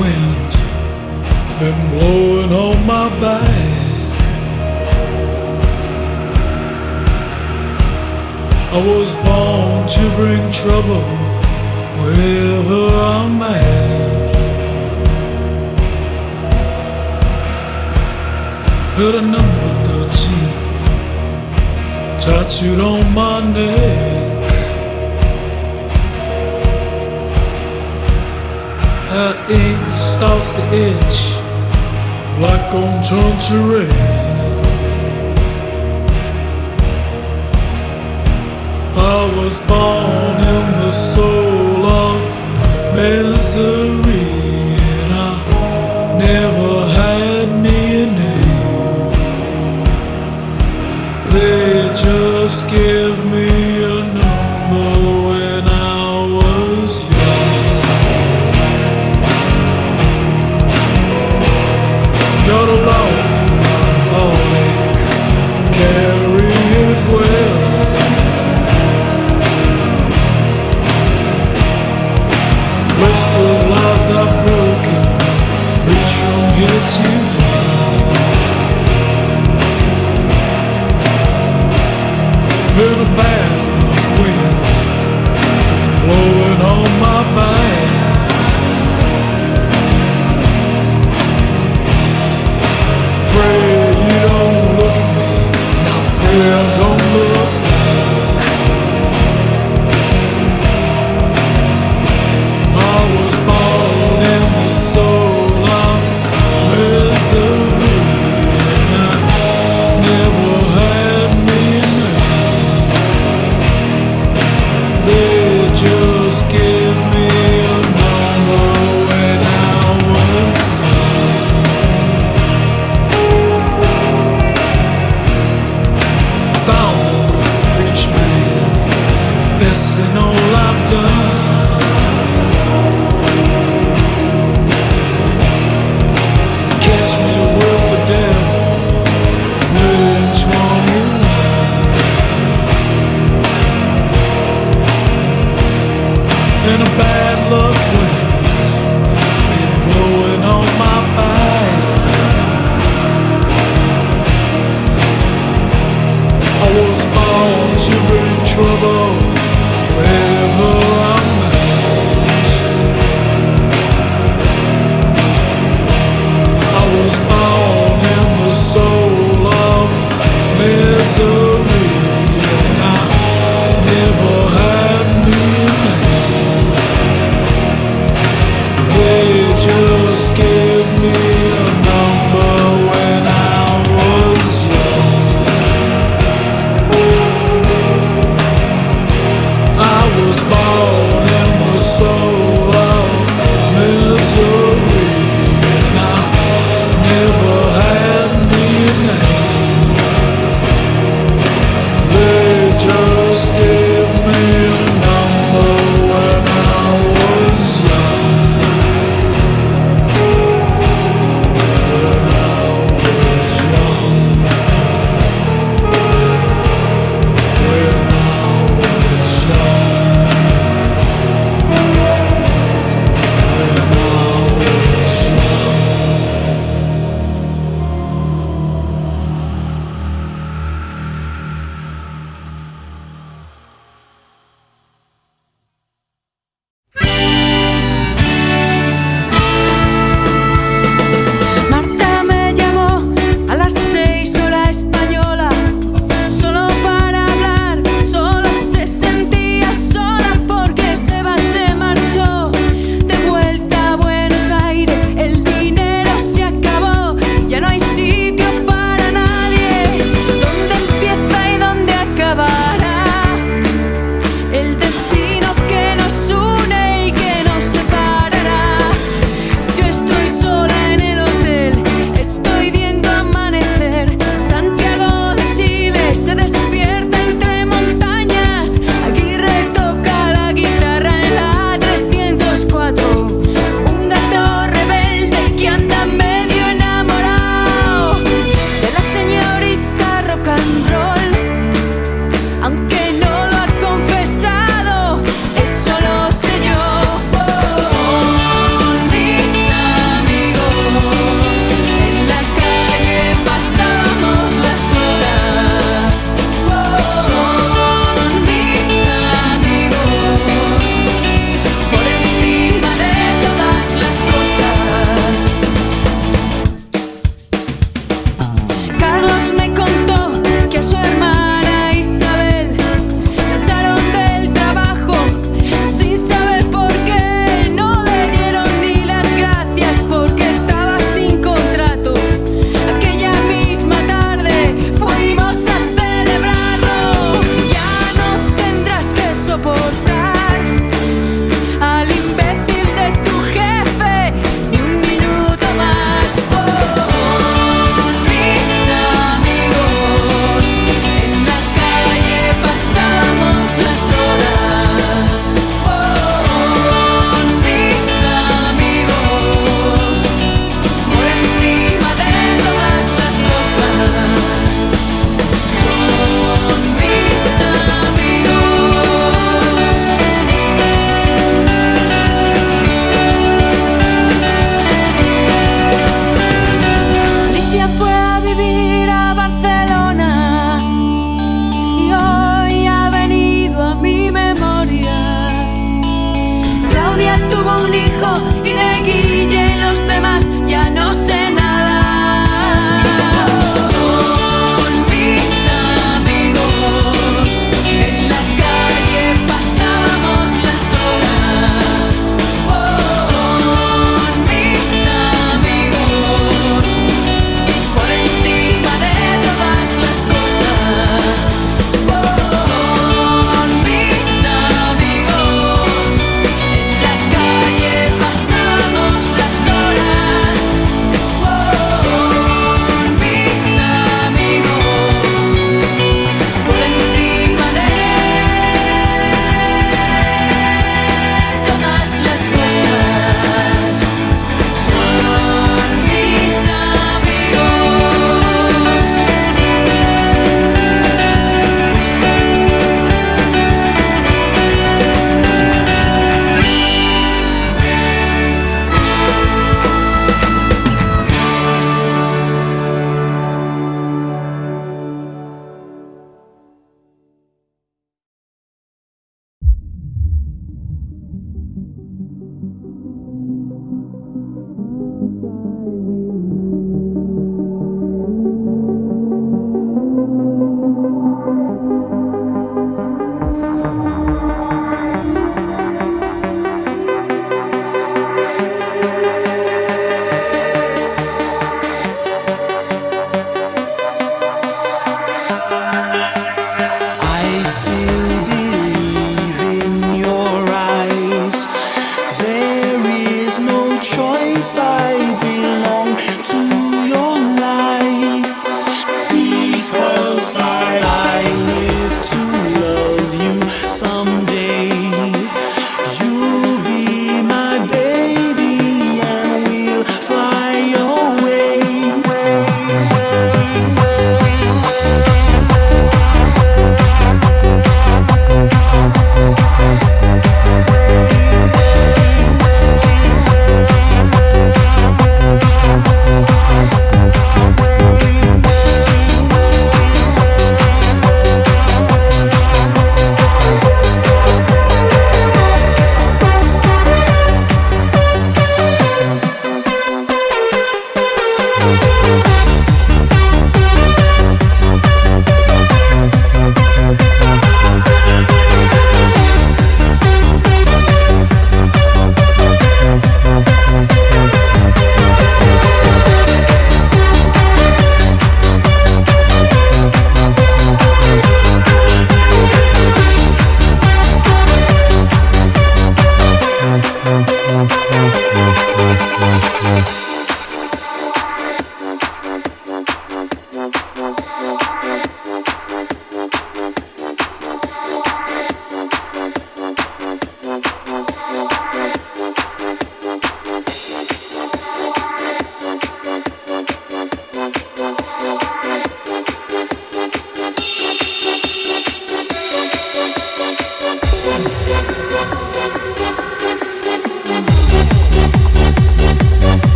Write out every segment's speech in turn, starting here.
wind been blowing on my back. I was born to bring trouble wherever I'm at. Heard a number 13 tattooed on my neck. That ink starts to itch, black gon' turn to red. I was born in the soul of misery, and I never had me a name. They just give me a number when I was young. Got a long heartache, carry it well. Rest of lives are broken, reach from here to there. Been a bad wind blowing on my back. Pray you don't look at me, now pray I don't look back. I was born in the soul of misery, and I never had me a name. They just give me a number when I was young. Found the preacher man, confessing all I've done. Catch me with the devil, in 21. And a bad luck wind been blowing on my back. I was born to bring trouble wherever I'm at. I was born in the soul of misery, and I never had me a name. un hijo y de Guille y los demás ya no sé nada. Son mis amigos, en la calle pasábamos las horas. Son mis amigos, por encima de todas las cosas. Son mis amigos, en la calle pasamos las horas.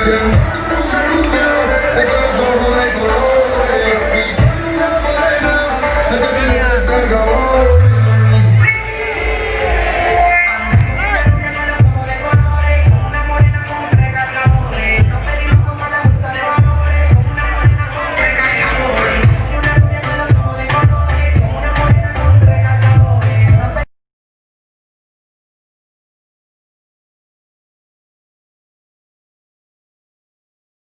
can